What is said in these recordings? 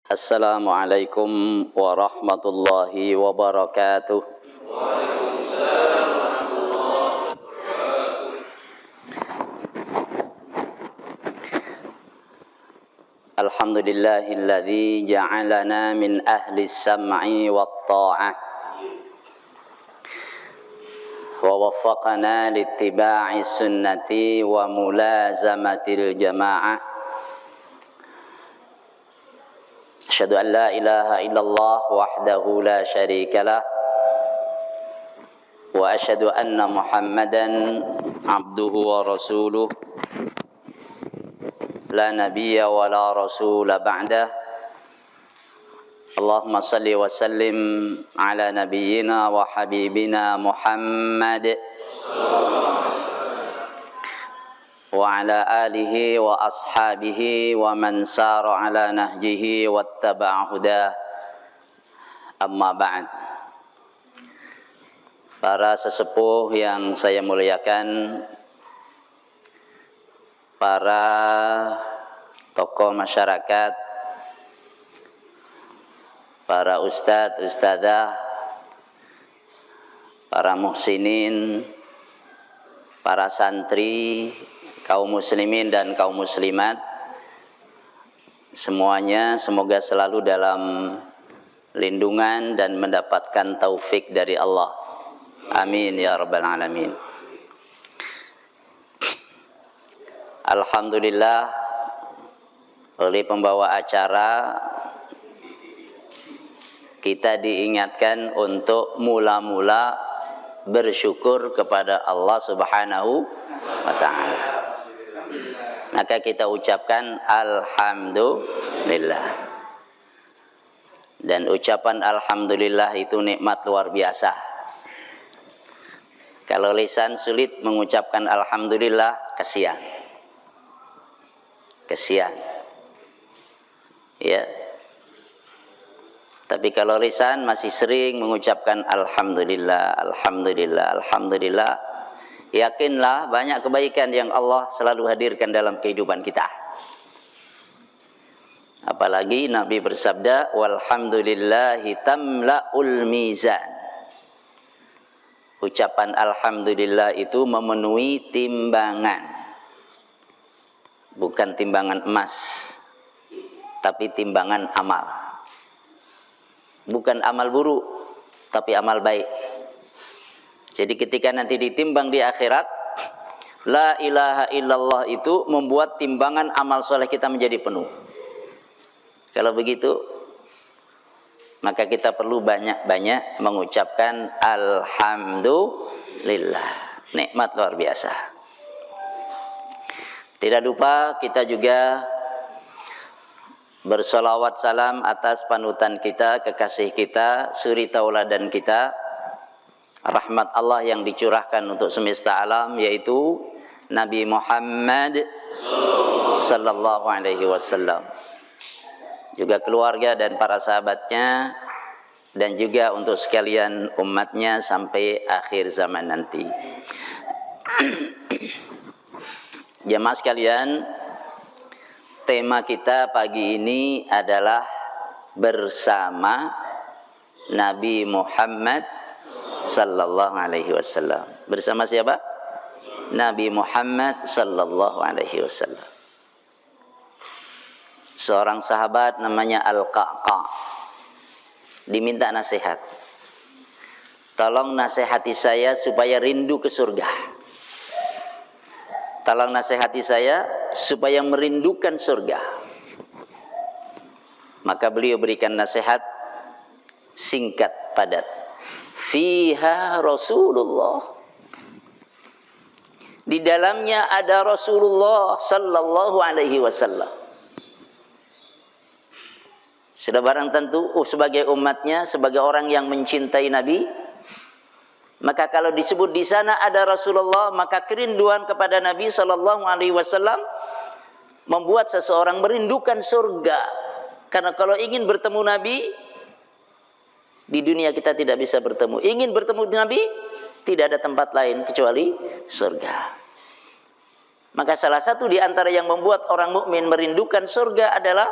Assalamualaikum warahmatullahi wabarakatuh. Alhamdulillahilladzi ja'alana min ahli sam'i wat ta'ah wa waffaqana littiba'i sunnati wa mulazamatil jama'ah. Asyhadu an la ilaha illallah wahdahu la syarika lah wa asyhadu anna Muhammadan abduhu wa rasuluh la nabiyya wa la rasula ba'dah. Allahumma salli wa sallim ala nabiyyina wa habibina Muhammad wa ala alihi wa ashabihi wa man sara ala nahjihi wattaba'a hudah. Amma ba'd. Para sesepuh yang saya muliakan, para tokoh masyarakat, para ustadz, ustadzah, para muhsinin, para santri, kaum muslimin dan kaum muslimat, semuanya semoga selalu dalam lindungan dan mendapatkan taufik dari Allah. Amin ya rabbal alamin. Alhamdulillah, oleh pembawa acara kita diingatkan untuk mula-mula bersyukur kepada Allah Subhanahu wa ta'ala. Maka kita ucapkan alhamdulillah. Dan ucapan alhamdulillah itu nikmat luar biasa. Kalau lisan sulit mengucapkan alhamdulillah, kasihan. Kasihan. Ya. Tapi kalau lisan masih sering mengucapkan alhamdulillah, alhamdulillah, alhamdulillah, yakinlah banyak kebaikan yang Allah selalu hadirkan dalam kehidupan kita. Apalagi Nabi bersabda, walhamdulillahi tamla'ul mizan. Ucapan alhamdulillah itu memenuhi timbangan. Bukan timbangan emas, tapi timbangan amal. Bukan amal buruk, tapi amal baik. Jadi ketika nanti ditimbang di akhirat, la ilaha illallah itu membuat timbangan amal soleh kita menjadi penuh. Kalau begitu, maka kita perlu banyak-banyak mengucapkan alhamdulillah. Nikmat luar biasa. Tidak lupa kita juga bersolawat salam atas panutan kita, kekasih kita, suri tauladan kita, rahmat Allah yang dicurahkan untuk semesta alam, yaitu Nabi Muhammad sallallahu alaihi wasallam, juga keluarga dan para sahabatnya, dan juga untuk sekalian umatnya sampai akhir zaman nanti. Jemaah sekalian, tema kita pagi ini adalah bersama Nabi Muhammad sallallahu alaihi wasallam. Bersama siapa? Nabi Muhammad sallallahu alaihi wasallam. Seorang sahabat namanya Al-Qa'qa' diminta nasihat. Tolong nasihati saya supaya rindu ke surga. Tolong nasihati saya supaya merindukan surga. Maka beliau berikan nasihat singkat padat. Fiha Rasulullah. Di dalamnya ada Rasulullah sallallahu alaihi wasallam. Sudah barang tentu sebagai umatnya, sebagai orang yang mencintai Nabi, maka kalau disebut di sana ada Rasulullah, maka kerinduan kepada Nabi sallallahu alaihi wasallam membuat seseorang merindukan surga. Karena kalau ingin bertemu Nabi, di dunia kita tidak bisa bertemu. Ingin bertemu Nabi, tidak ada tempat lain kecuali surga. Maka salah satu di antara yang membuat orang mukmin merindukan surga adalah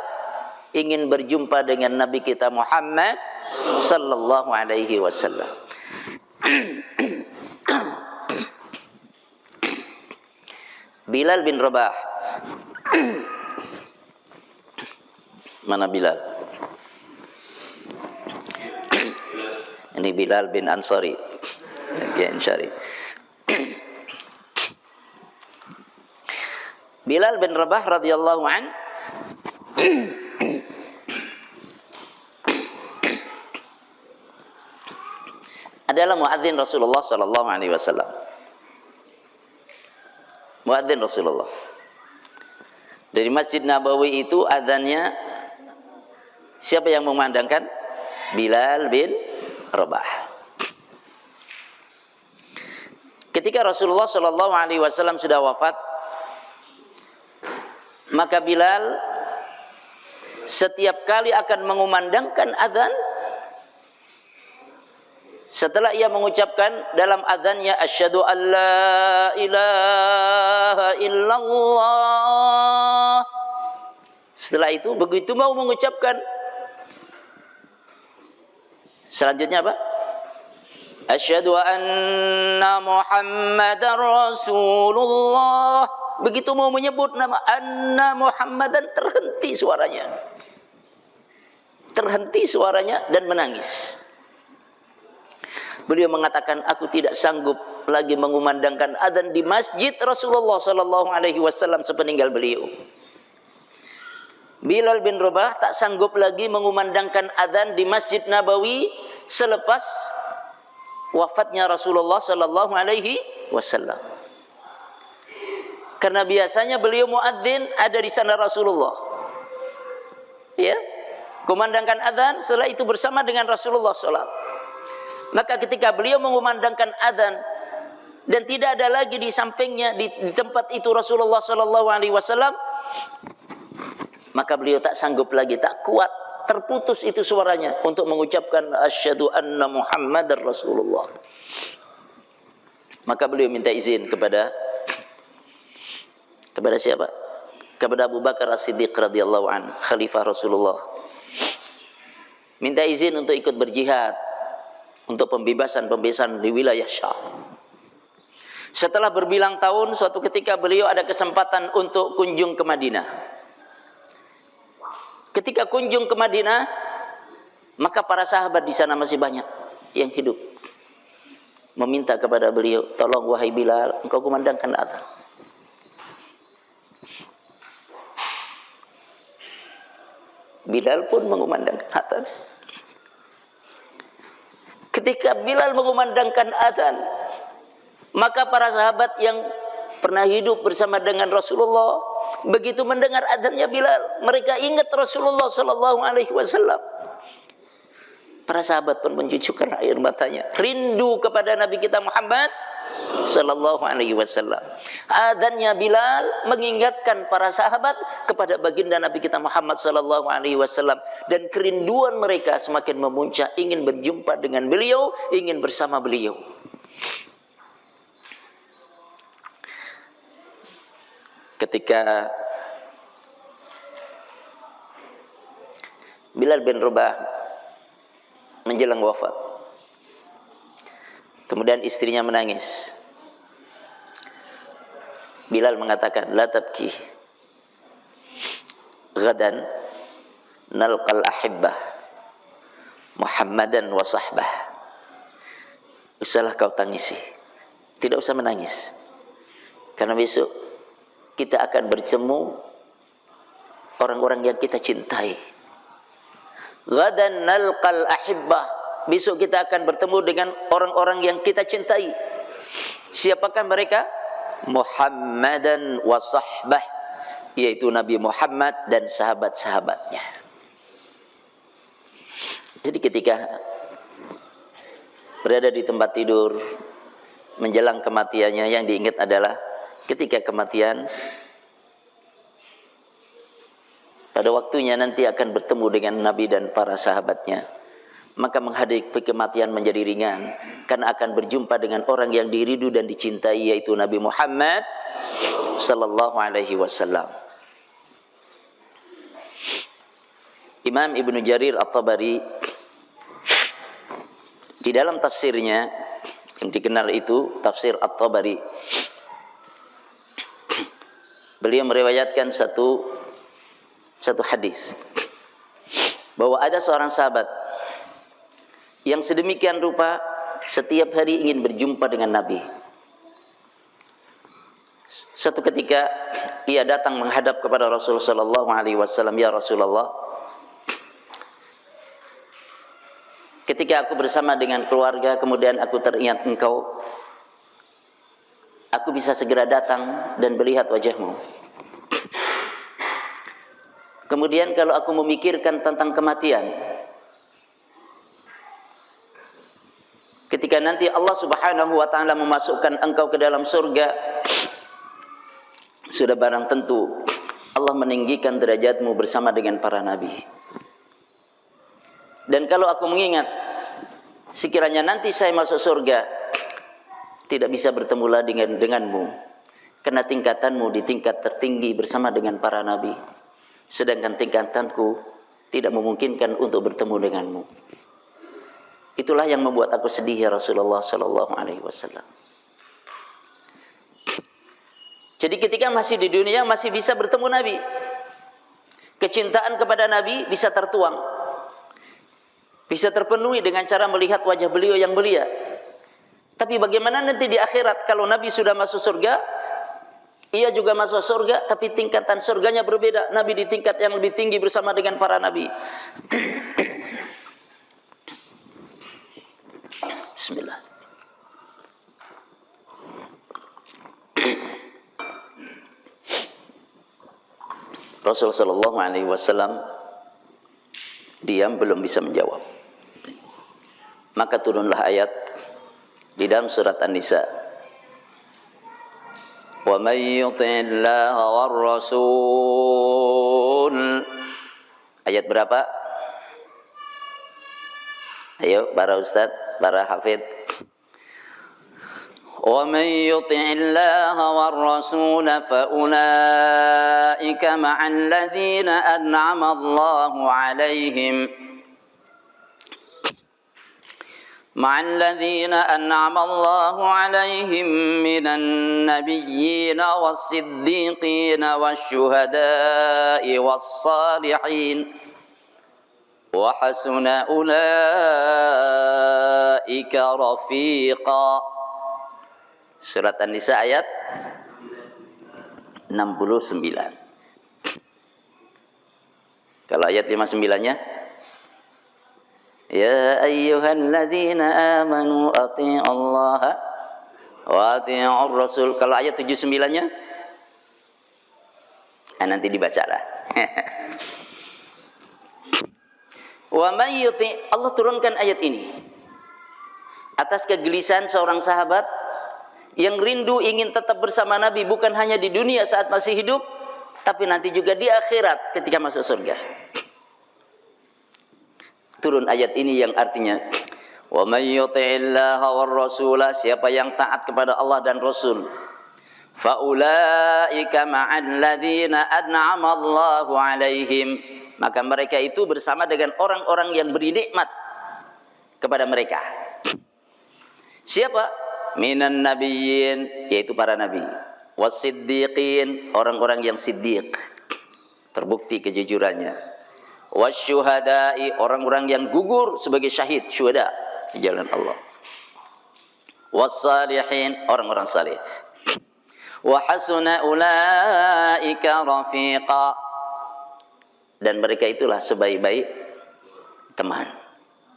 ingin berjumpa dengan Nabi kita Muhammad sallallahu alaihi wasallam. Bilal bin Rabah. Mana Bilal? Ini Bilal bin Ansari. Ansari. Bilal bin Rabah radhiyallahu an adalah muadzin Rasulullah sallallahu alaihi wasallam. Muadzin Rasulullah. Dari Masjid Nabawi itu adzannya siapa yang memandangkan? Bilal bin Rabah. Ketika Rasulullah sallallahu alaihi wasallam sudah wafat, maka Bilal setiap kali akan mengumandangkan adzan, setelah ia mengucapkan dalam adzannya asyhadu an la ilaha illallah, setelah itu begitu mau mengucapkan selanjutnya apa? Asyhadu anna Muhammadar Rasulullah. Begitu mau menyebut nama anna Muhammadan, terhenti suaranya. Terhenti suaranya dan menangis. Beliau mengatakan, aku tidak sanggup lagi mengumandangkan adzan di masjid Rasulullah sallallahu alaihi wasallam sepeninggal beliau. Bilal bin Rabah tak sanggup lagi mengumandangkan adzan di Masjid Nabawi selepas wafatnya Rasulullah sallallahu alaihi wasallam. Karena biasanya beliau muadzin ada di sana Rasulullah. Ya, kumandangkan adzan, setelah itu bersama dengan Rasulullah salat. Maka ketika beliau mengumandangkan adzan dan tidak ada lagi di sampingnya di tempat itu Rasulullah sallallahu alaihi wasallam, maka beliau tak sanggup lagi, tak kuat, terputus itu suaranya untuk mengucapkan asyhadu anna Muhammadar Rasulullah. Maka beliau minta izin kepada siapa? Kepada Abu Bakar As-Siddiq radhiyallahu an, khalifah Rasulullah. Minta izin untuk ikut berjihad untuk pembebasan di wilayah Syam. Setelah berbilang tahun, suatu ketika beliau ada kesempatan untuk kunjung ke Madinah. Ketika kunjung ke Madinah, maka para sahabat di sana masih banyak yang hidup. Meminta kepada beliau, tolong wahai Bilal, engkau kumandangkan adzan. Bilal pun mengumandangkan adzan. Ketika Bilal mengumandangkan adzan, maka para sahabat yang pernah hidup bersama dengan Rasulullah, begitu mendengar adzannya Bilal, mereka ingat Rasulullah sallallahu alaihi wasallam. Para sahabat pun mencucurkan air matanya, rindu kepada Nabi kita Muhammad sallallahu alaihi wasallam. Adzannya Bilal mengingatkan para sahabat kepada baginda Nabi kita Muhammad sallallahu alaihi wasallam, dan kerinduan mereka semakin memuncak, ingin berjumpa dengan beliau, ingin bersama beliau. Ketika Bilal bin Rabah menjelang wafat, kemudian istrinya menangis. Bilal mengatakan, la tabki, gadan nalqal ahibbah Muhammadan wa sahbah. Usahlah kau tangisi, tidak usah menangis, karena besok kita akan bertemu orang-orang yang kita cintai. Gadan nalqal ahibbah, besok kita akan bertemu dengan orang-orang yang kita cintai. Siapakah mereka? Muhammadan wa sahbah, yaitu Nabi Muhammad dan sahabat-sahabatnya. Jadi ketika berada di tempat tidur menjelang kematiannya, yang diingat adalah ketika kematian, pada waktunya nanti akan bertemu dengan Nabi dan para sahabatnya, maka menghadapi kematian menjadi ringan, karena akan berjumpa dengan orang yang diridu dan dicintai, yaitu Nabi Muhammad sallallahu alaihi wasallam. Imam Ibnu Jarir At-Tabari di dalam tafsirnya yang dikenal itu tafsir At-Tabari, beliau meriwayatkan satu hadis bahwa ada seorang sahabat yang sedemikian rupa setiap hari ingin berjumpa dengan Nabi. Satu ketika ia datang menghadap kepada Rasulullah sallallahu alaihi wasallam, "Ya Rasulullah, ketika aku bersama dengan keluarga kemudian aku teringat engkau, aku bisa segera datang dan melihat wajahmu. Kemudian kalau aku memikirkan tentang kematian, ketika nanti Allah Subhanahu wa taala memasukkan engkau ke dalam surga, sudah barang tentu Allah meninggikan derajatmu bersama dengan para nabi. Dan kalau aku mengingat sekiranya nanti saya masuk surga, tidak bisa bertemu lagi denganmu, karena tingkatanmu di tingkat tertinggi bersama dengan para nabi, sedangkan tingkatanku tidak memungkinkan untuk bertemu denganmu. Itulah yang membuat aku sedih ya Rasulullah sallallahu alaihi wasallam." Jadi ketika masih di dunia masih bisa bertemu Nabi, kecintaan kepada Nabi bisa tertuang, bisa terpenuhi dengan cara melihat wajah beliau yang mulia. Tapi bagaimana nanti di akhirat kalau Nabi sudah masuk surga, ia juga masuk surga, tapi tingkatan surganya berbeda. Nabi di tingkat yang lebih tinggi bersama dengan para nabi. Bismillah. Rasul sallallahu alaihi wasallam diam, belum bisa menjawab. Maka turunlah ayat di dalam surat An-Nisa, "Wa may yuti'illaha war rasul." Ayat berapa? Ayo para ustaz, para hafid. وَمَنْ يُطِعِ اللَّهَ وَالرَّسُولَ فَأُولَئِكَ مَعَ الَّذِينَ أَنْعَمَ اللَّهُ عَلَيْهِمْ مِنَ النَّبِيِّينَ وَالصِّدِّيقِينَ وَالشُّهَدَاءِ وَالصَّالِحِينَ وَحَسُنَ أُولَئِكَ رَفِيقًا. Surat An-Nisa ayat 69. Kalau ayat 59-nya, "Ya ayyuhalladzina amanu athi'ullaha wa athi'ur rasul." Kalau ayat 79-nya, nanti dibacalah. Wa may yuti', Allah turunkan ayat ini atas kegelisahan seorang sahabat yang rindu ingin tetap bersama Nabi, bukan hanya di dunia saat masih hidup, tapi nanti juga di akhirat ketika masuk surga. Turun ayat ini yang artinya, "Wa may yuti'illaha war rasula," siapa yang taat kepada Allah dan Rasul, "fa ulaika ma'al ladzina an'ama Allahu 'alaihim," maka mereka itu bersama dengan orang-orang yang beri nikmat kepada mereka. Siapa? Minan nabiyyin, yaitu para nabi, wasiddiqin, orang-orang yang siddiq, terbukti kejujurannya, wasyuhada'i, orang-orang yang gugur sebagai syahid, syuhada di jalan Allah, wassalihin, orang-orang saleh, wa hasuna ulaika rafiqa, dan mereka itulah sebaik-baik teman,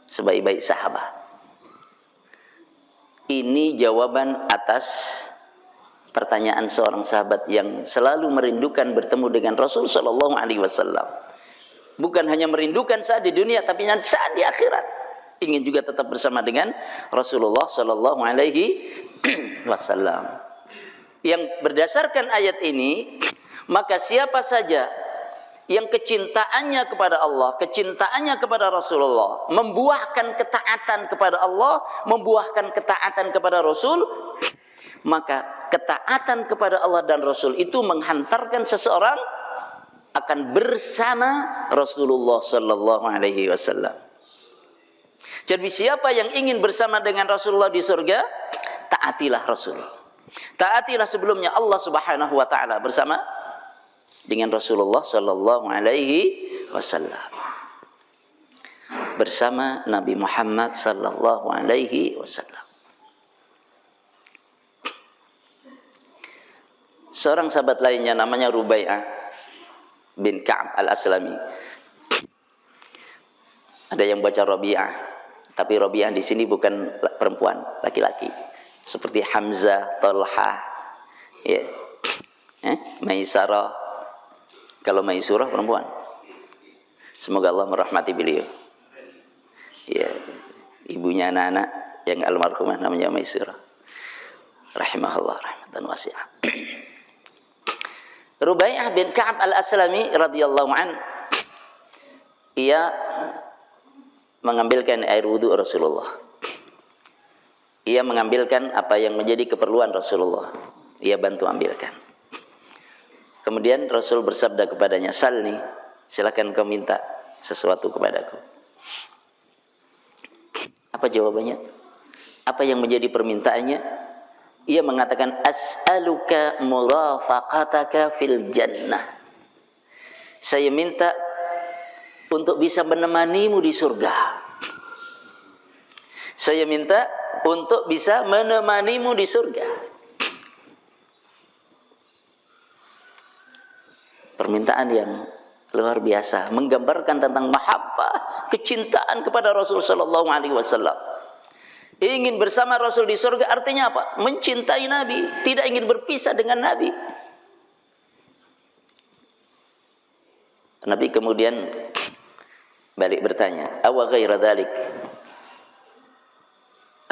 sebaik-baik sahabat. Ini jawaban atas pertanyaan seorang sahabat yang selalu merindukan bertemu dengan Rasul sallallahu alaihi wasallam. Bukan hanya merindukan saat di dunia, tapi nanti saat di akhirat ingin juga tetap bersama dengan Rasulullah sallallahu alaihi wasallam. Yang berdasarkan ayat ini, maka siapa saja yang kecintaannya kepada Allah, kecintaannya kepada Rasulullah membuahkan ketaatan kepada Allah, membuahkan ketaatan kepada Rasul, maka ketaatan kepada Allah dan Rasul itu menghantarkan seseorang akan bersama Rasulullah sallallahu alaihi wasallam. Jadi siapa yang ingin bersama dengan Rasulullah di surga, taatilah Rasul. Taatilah sebelumnya Allah Subhanahu wa taala bersama dengan Rasulullah sallallahu alaihi wasallam. Bersama Nabi Muhammad sallallahu alaihi wasallam. Seorang sahabat lainnya namanya Rubai'ah bin Ka'ab al-Aslami. Ada yang baca Rabi'ah, tapi Rabi'ah di sini bukan perempuan, laki-laki. Seperti Hamzah, Talha, ya, Maisarah. Kalau Maisurah perempuan. Semoga Allah merahmati beliau. Ya, ibunya anak-anak yang almarhumah namanya Maisarah. Rahimahullah rahmatan wasi'ah. Rubai'ah bin Ka'ab al-Aslami radhiyallahu an, ia mengambilkan air wudu Rasulullah. Ia mengambilkan apa yang menjadi keperluan Rasulullah. Ia bantu ambilkan. Kemudian Rasul bersabda kepadanya, "Salni, silakan kau minta sesuatu kepadaku." Apa jawabannya? Apa yang menjadi permintaannya? Ia mengatakan, "As'aluka murafaqataka fil jannah." Saya minta untuk bisa menemanimu di surga. Saya minta untuk bisa menemanimu di surga. Permintaan yang luar biasa, menggambarkan tentang mahabbah, kecintaan kepada Rasul sallallahu alaihi wasallam. Ingin bersama Rasul di surga artinya apa? Mencintai Nabi, tidak ingin berpisah dengan Nabi. Nabi kemudian balik bertanya, "Awa ghaira dzalik?"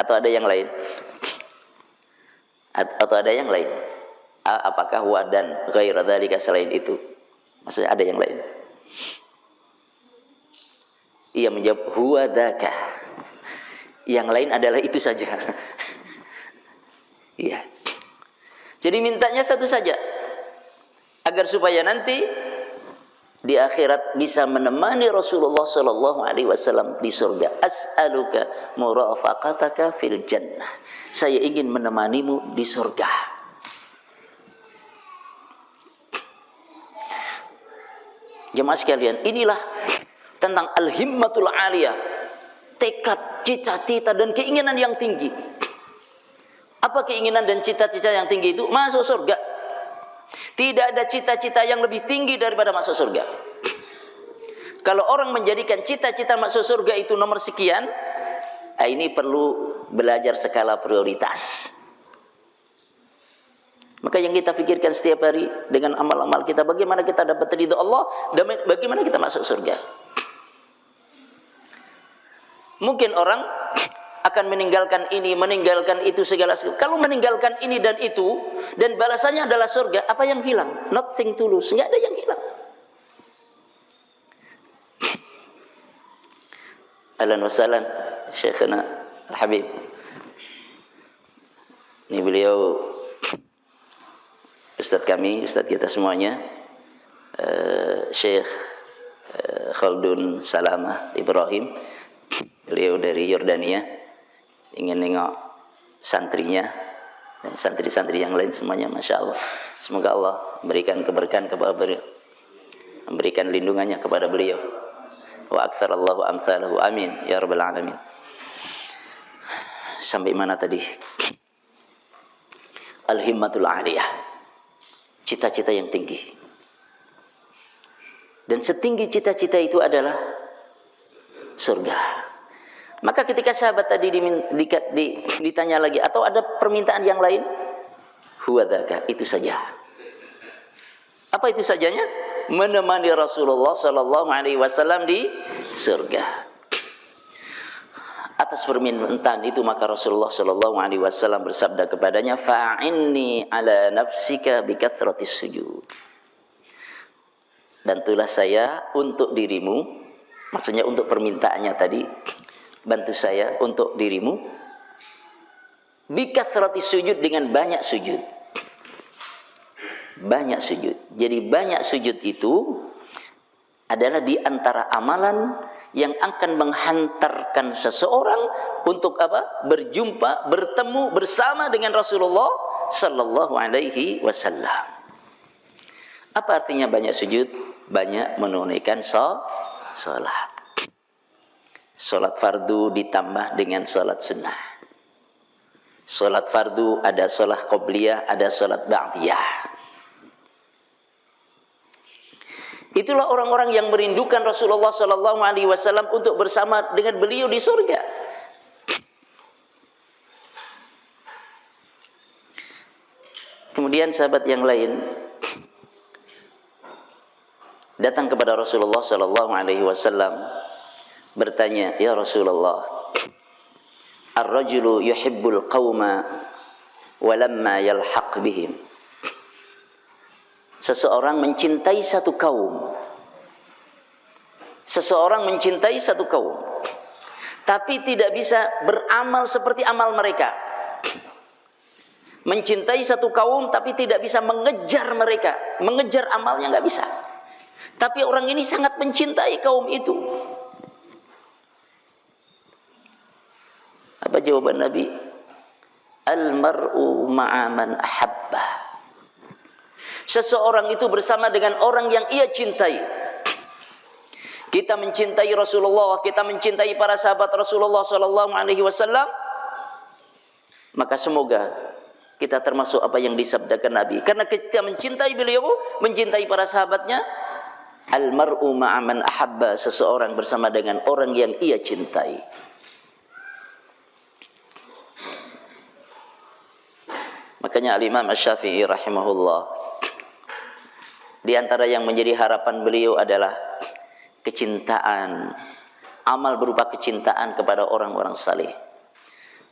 Atau ada yang lain? Atau ada yang lain? Apakah wa dan ghaira dzalika selain itu? Maksudnya ada yang lain? Ia menjawab, "Huwa dzaka." Yang lain adalah itu saja. Iya. Jadi mintanya satu saja, agar supaya nanti di akhirat bisa menemani Rasulullah sallallahu alaihi wasallam di surga. As'aluka murafaqataka fil jannah. Saya ingin menemanimu di surga. Jemaah sekalian, inilah tentang al-himmatul aliyah. Tekad, cita-cita dan keinginan yang tinggi. Apa keinginan dan cita-cita yang tinggi itu? Masuk surga. Tidak ada cita-cita yang lebih tinggi daripada masuk surga. Kalau orang menjadikan cita-cita masuk surga itu nomor sekian, ini perlu belajar skala prioritas. Maka yang kita pikirkan setiap hari dengan amal-amal kita, bagaimana kita dapat ridha Allah dan bagaimana kita masuk surga. Mungkin orang akan meninggalkan ini, meninggalkan itu, segala sesuatu. Kalau meninggalkan ini dan itu, dan balasannya adalah surga, apa yang hilang? Nothing tulus, nggak ada yang hilang. Ahlan wa sahlan, Syekhana Al-Habib. Ini beliau Ustadz kami, Ustadz kita semuanya, Syekh Khaldun Salamah Ibrahim. Beliau dari Yordania, ingin nengok santrinya dan santri-santri yang lain semuanya, Masya Allah. Semoga Allah memberikan keberkahan kepada beliau, memberikan lindungannya kepada beliau. Wa aktsarallahu amsalahu, amin ya rabbal alamin. Sampai mana tadi? Al-himmatul aliyah, cita-cita yang tinggi. Dan setinggi cita-cita itu adalah surga. Maka ketika sahabat tadi ditanya lagi, atau ada permintaan yang lain? Huwa dzaka, itu saja. Apa itu sajanya? Menemani Rasulullah sallallahu alaihi wasallam di surga. Atas permintaan itu maka Rasulullah sallallahu alaihi wasallam bersabda kepadanya, "Fa'inni ala nafsika bikathratis sujud." Bantulah saya untuk dirimu, maksudnya untuk permintaannya tadi, bantu saya untuk dirimu bikathratis sujud, dengan banyak sujud. Banyak sujud. Jadi banyak sujud itu adalah di antara amalan yang akan menghantarkan seseorang untuk apa? Berjumpa, bertemu bersama dengan Rasulullah sallallahu alaihi wasallam. Apa artinya banyak sujud? Banyak menunaikan salat. Salat fardu ditambah dengan salat sunnah. Salat fardu ada salat qobliyah, ada salat ba'diyah. Itulah orang-orang yang merindukan Rasulullah sallallahu alaihi wasallam untuk bersama dengan beliau di surga. Kemudian sahabat yang lain datang kepada Rasulullah sallallahu alaihi wasallam bertanya, "Ya Rasulullah, ar-rajulu yuhibbul qauma wa lamma yalhaq bihim." Seseorang mencintai satu kaum. Seseorang mencintai satu kaum, tapi tidak bisa beramal seperti amal mereka. Mencintai satu kaum tapi tidak bisa mengejar mereka, mengejar amalnya nggak bisa. Tapi orang ini sangat mencintai kaum itu. Apa jawaban Nabi? Al-mar'u ma'a man ahabba. Seseorang itu bersama dengan orang yang ia cintai. Kita mencintai Rasulullah, kita mencintai para sahabat Rasulullah sallallahu alaihi wasallam, maka semoga kita termasuk apa yang disabdakan Nabi. Karena kita mencintai beliau, mencintai para sahabatnya, al-mar'u ma'a man ahabba, seseorang bersama dengan orang yang ia cintai. Makanya Al-Imam Asy-Syafi'i rahimahullah, di antara yang menjadi harapan beliau adalah kecintaan, amal berupa kecintaan kepada orang-orang saleh.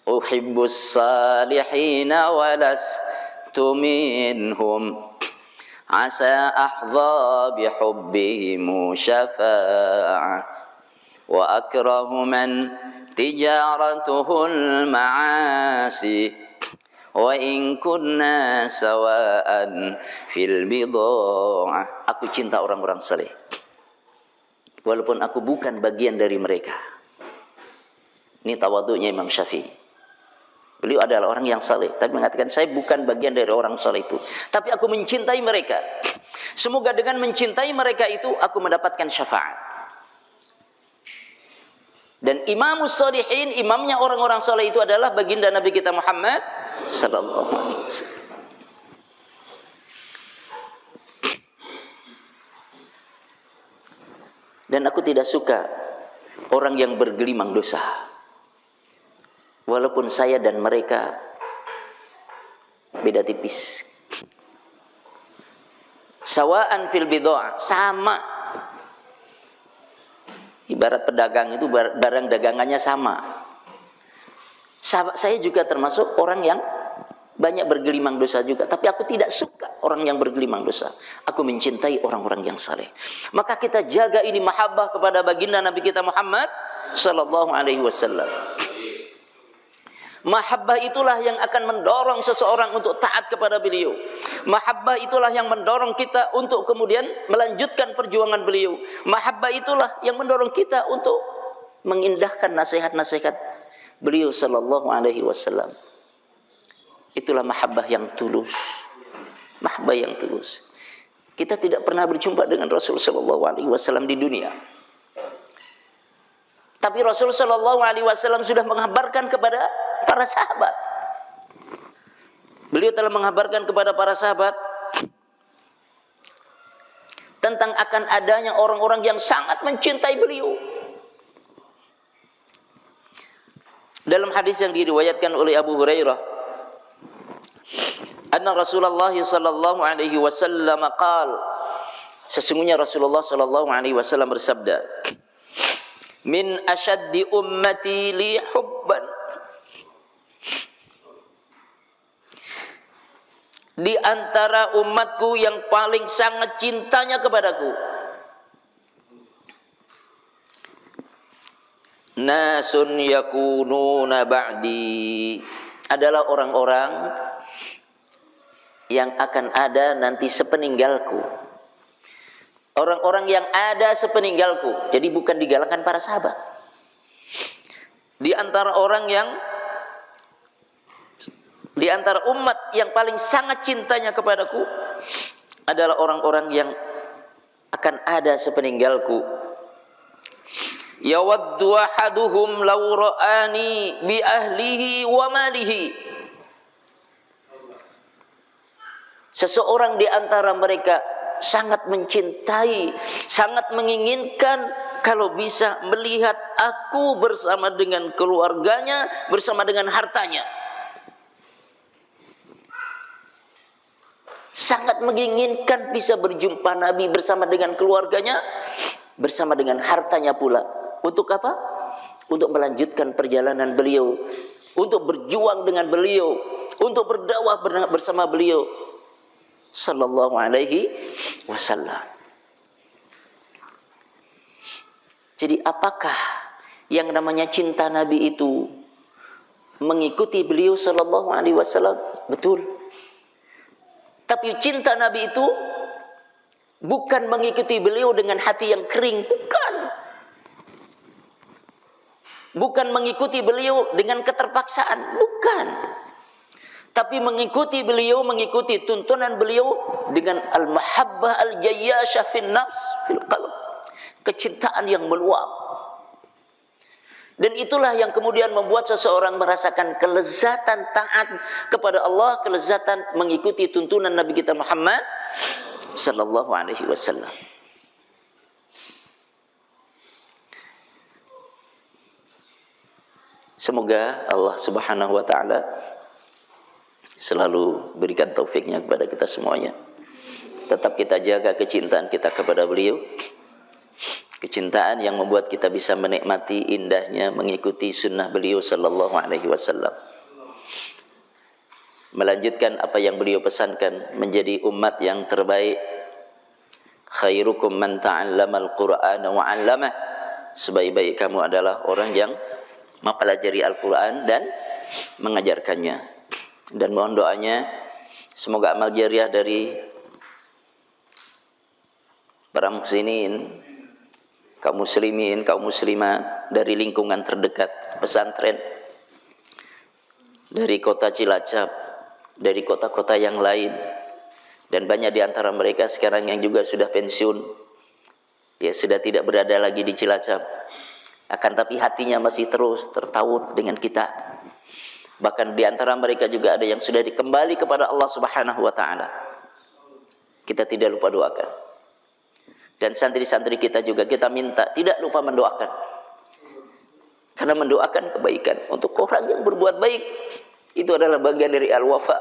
Uhibbus salihina walastu minhum, asa ahdha bihubbihim syafa'ah, wa akrahu man tijaratuhul ma'asi, wa in kunna sawa'an fil bidha'ah. Aku cinta orang-orang saleh walaupun aku bukan bagian dari mereka. Ini tawadhunya Imam Syafi'i. Beliau adalah orang yang saleh tapi mengatakan saya bukan bagian dari orang saleh itu, tapi aku mencintai mereka. Semoga dengan mencintai mereka itu aku mendapatkan syafaat. Dan imamus shalihin, imamnya orang-orang saleh itu adalah baginda Nabi kita Muhammad sallallahu alaihi wasallam. Dan aku tidak suka orang yang bergelimang dosa. Walaupun saya dan mereka beda tipis. Sawa'an fil bidha'ah, sama. Ibarat pedagang itu barang dagangannya sama. Saya juga termasuk orang yang banyak bergelimang dosa juga, tapi aku tidak suka orang yang bergelimang dosa. Aku mencintai orang-orang yang saleh. Maka kita jaga ini mahabbah kepada baginda Nabi kita Muhammad sallallahu alaihi wasallam. Mahabbah itulah yang akan mendorong seseorang untuk taat kepada beliau. Mahabbah itulah yang mendorong kita untuk kemudian melanjutkan perjuangan beliau. Mahabbah itulah yang mendorong kita untuk mengindahkan nasihat-nasihat beliau sallallahu alaihi wasallam. Itulah mahabbah yang tulus. Mahabbah yang tulus. Kita tidak pernah berjumpa dengan Rasul sallallahu alaihi wasallam di dunia. Tapi Rasul sallallahu alaihi wasallam sudah mengabarkan kepada para sahabat. Beliau telah mengabarkan kepada para sahabat tentang akan adanya orang-orang yang sangat mencintai beliau. Dalam hadis yang diriwayatkan oleh Abu Hurairah, anna Rasulullah sallallahu alaihi wasallam qaal, sesungguhnya Rasulullah sallallahu alaihi wasallam bersabda, min asyaddi ummati li hubban, di antara umatku yang paling sangat cintanya kepadaku, nasun yakununa ba'di, adalah orang-orang yang akan ada nanti sepeninggalku. orang-orang yang ada sepeninggalku. Jadi bukan digalakkan para sahabat. Di antara umat yang paling sangat cintanya kepadaku adalah orang-orang yang akan ada sepeninggalku. Yawaddu ahaduhum law ra'ani bi ahlihi wa malihi. Seseorang di antara mereka sangat mencintai, sangat menginginkan kalau bisa melihat aku bersama dengan keluarganya, bersama dengan hartanya. Sangat menginginkan bisa berjumpa Nabi bersama dengan keluarganya, bersama dengan hartanya pula. Untuk apa? Untuk melanjutkan perjalanan beliau, untuk berjuang dengan beliau, untuk berdakwah bersama beliau sallallahu alaihi wasallam. Jadi apakah yang namanya cinta Nabi itu mengikuti beliau sallallahu alaihi wasallam? Betul. Tapi cinta Nabi itu bukan mengikuti beliau dengan hati yang kering, bukan. Bukan mengikuti beliau dengan keterpaksaan, bukan. Tapi mengikuti beliau, mengikuti tuntunan beliau dengan al-mahabbah al-jayyashah fil nafs, fil qalb. Kecintaan yang meluap. Dan itulah yang kemudian membuat seseorang merasakan kelezatan taat kepada Allah, kelezatan mengikuti tuntunan Nabi kita Muhammad sallallahu alaihi wasallam. Semoga Allah Subhanahu wa taala selalu berikan taufiknya kepada kita semuanya. Tetap kita jaga kecintaan kita kepada beliau. Kecintaan yang membuat kita bisa menikmati indahnya mengikuti sunnah beliau sallallahu alaihi wasallam. Melanjutkan apa yang beliau pesankan, menjadi umat yang terbaik. Khairukum man ta'allamal Qur'ana wa 'allamah. Sebaik-baik kamu adalah orang yang mempelajari Al-Quran dan mengajarkannya. Dan mohon doanya semoga amal jariah dari para muhsinin, kaum muslimin, kaum muslimat dari lingkungan terdekat pesantren, dari kota Cilacap, dari kota-kota yang lain, dan banyak di antara mereka sekarang yang juga sudah pensiun, ya sudah tidak berada lagi di Cilacap, akan tapi hatinya masih terus tertaut dengan kita. Bahkan di antara mereka juga ada yang sudah dikembali kepada Allah Subhanahu wa taala. Kita tidak lupa doakan. Dan santri-santri kita juga kita minta tidak lupa mendoakan. Karena mendoakan kebaikan untuk orang yang berbuat baik itu adalah bagian dari al-wafa.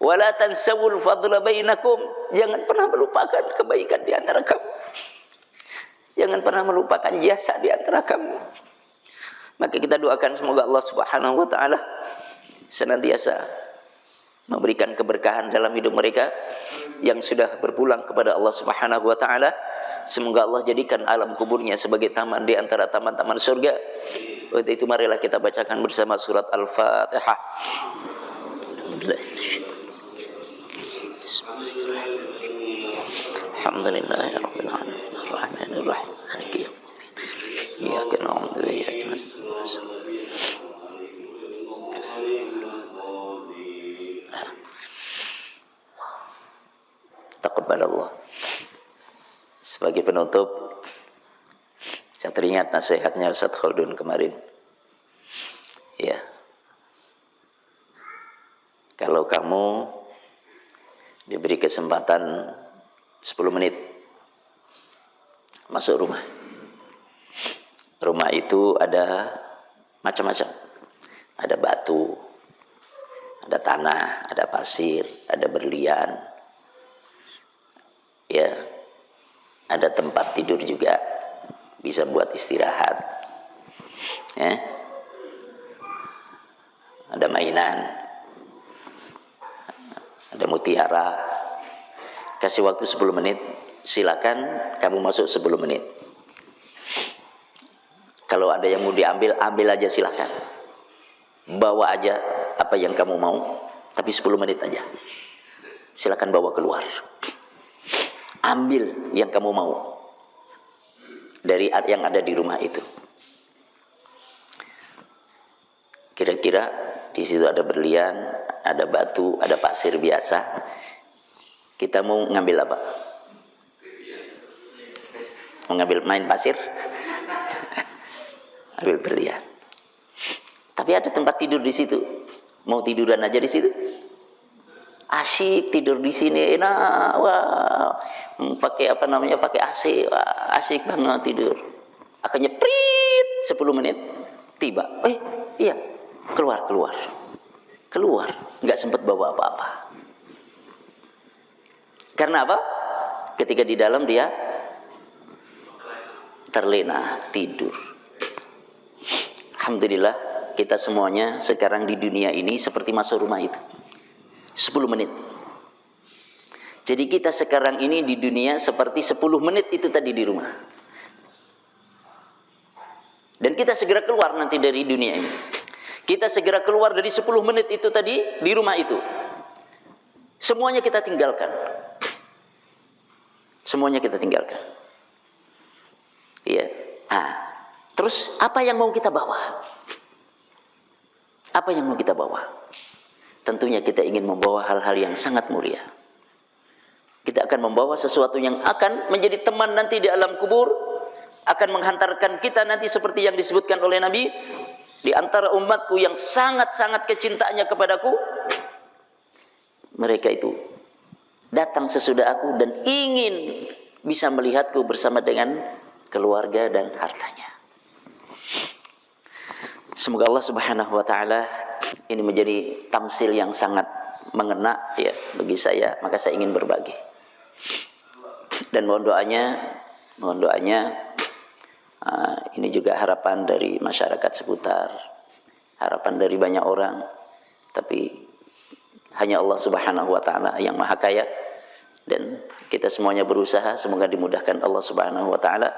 Wala tansawul fadla bainakum. Jangan pernah melupakan kebaikan di antara kamu. Jangan pernah melupakan jasa di antara kamu. Maka kita doakan semoga Allah Subhanahu wa taala senantiasa memberikan keberkahan dalam hidup mereka yang sudah berpulang kepada Allah Subhanahu wa taala. Semoga Allah jadikan alam kuburnya sebagai taman di antara taman-taman surga. Untuk itu marilah kita bacakan bersama surat Al-Fatihah. Alhamdulillahirabbil alamin arrahmanir rahim maliki yaumiddin iyyaka na'budu wa iyyaka nasta'in. Taqabbalallah. Sebagai penutup, saya teringat nasihatnya Ustaz Khaldun kemarin. Ya. Kalau kamu diberi kesempatan 10 menit masuk rumah. Rumah itu ada macam-macam. Ada batu, ada tanah, ada pasir, ada berlian. Ya, ada tempat tidur juga, bisa buat istirahat. Ya. Ada mainan, ada mutiara. Kasih waktu 10 menit, silakan kamu masuk 10 menit. Kalau ada yang mau diambil, ambil aja silakan. Bawa aja apa yang kamu mau, tapi 10 menit aja. Silakan bawa keluar. Ambil yang kamu mau dari yang ada di rumah itu. Kira-kira di situ ada berlian, ada batu, ada pasir biasa. Kita mau ngambil apa? Mau ngambil main pasir? Ambil berlian. Tapi ada tempat tidur di situ. Mau tiduran aja di situ? Asyik tidur di sini, enak. Wah, pakai apa namanya? Pakai AC. Wah, asyik banget tidur. Akhirnya prit 10 menit tiba. Iya, keluar, nggak sempat bawa apa-apa. Karena apa? Ketika di dalam dia terlena tidur. Alhamdulillah kita semuanya sekarang di dunia ini seperti masuk rumah itu 10 menit. Jadi kita sekarang ini di dunia seperti 10 menit itu tadi di rumah. Dan kita segera keluar nanti dari dunia ini. Kita segera keluar dari 10 menit itu tadi di rumah itu. Semuanya kita tinggalkan. Semuanya kita tinggalkan. Iya. Terus apa yang mau kita bawa? Apa yang mau kita bawa? Tentunya kita ingin membawa hal-hal yang sangat mulia. Kita akan membawa sesuatu yang akan menjadi teman nanti di alam kubur, akan menghantarkan kita nanti seperti yang disebutkan oleh Nabi, di antara umatku yang sangat-sangat kecintaannya kepadaku, mereka itu datang sesudah aku dan ingin bisa melihatku bersama dengan keluarga dan hartanya. Semoga Allah Subhanahu wa taala ini menjadi tamsil yang sangat mengena ya bagi saya, maka saya ingin berbagi. Dan mohon doanya ini juga harapan dari masyarakat seputar, harapan dari banyak orang, tapi hanya Allah Subhanahu wa taala yang maha kaya, dan kita semuanya berusaha semoga dimudahkan Allah Subhanahu wa taala.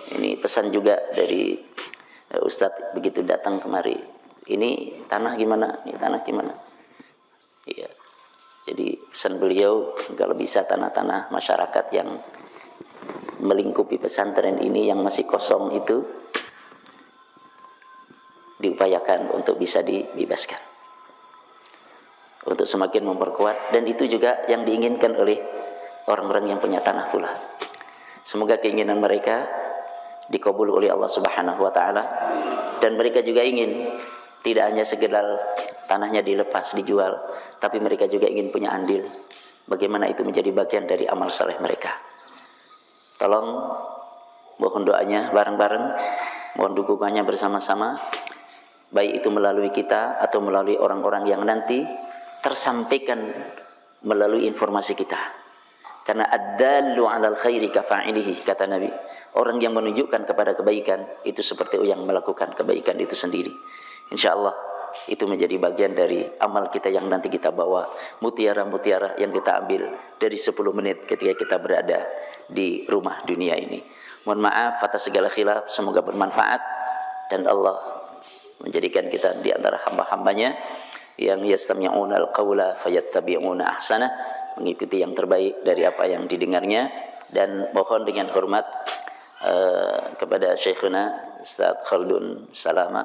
Ini pesan juga dari Ustadz begitu datang kemari. Ini tanah gimana? Ini tanah gimana? Iya. Jadi pesan beliau kalau bisa tanah-tanah masyarakat yang melingkupi pesantren ini yang masih kosong itu diupayakan untuk bisa dibebaskan, untuk semakin memperkuat, dan itu juga yang diinginkan oleh orang-orang yang punya tanah pula. Semoga keinginan mereka dikabul oleh Allah Subhanahu wa taala, dan mereka juga ingin tidak hanya sekedar tanahnya dilepas dijual, tapi mereka juga ingin punya andil. Bagaimana itu menjadi bagian dari amal saleh mereka. Tolong mohon doanya bareng-bareng, mohon dukungannya bersama-sama, baik itu melalui kita atau melalui orang-orang yang nanti tersampaikan melalui informasi kita. Karena ad-dallu 'alal khairi kafa'ilihi, kata Nabi. Orang yang menunjukkan kepada kebaikan itu seperti yang melakukan kebaikan itu sendiri. Insyaallah itu menjadi bagian dari amal kita yang nanti kita bawa, mutiara-mutiara yang kita ambil dari 10 menit ketika kita berada di rumah dunia ini. Mohon maaf atas segala khilaf, semoga bermanfaat dan Allah menjadikan kita di antara hamba-hambanya yang yastami'una al-qawla fayattabi'una ahsana, mengikuti yang terbaik dari apa yang didengarnya. Dan mohon dengan hormat kepada Syekhuna Ustaz Khaldun Salama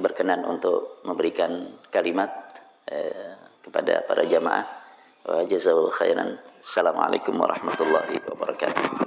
berkenan untuk memberikan kalimat kepada para jamaah. Wa jazakallahu khairan. Assalamualaikum warahmatullahi wabarakatuh.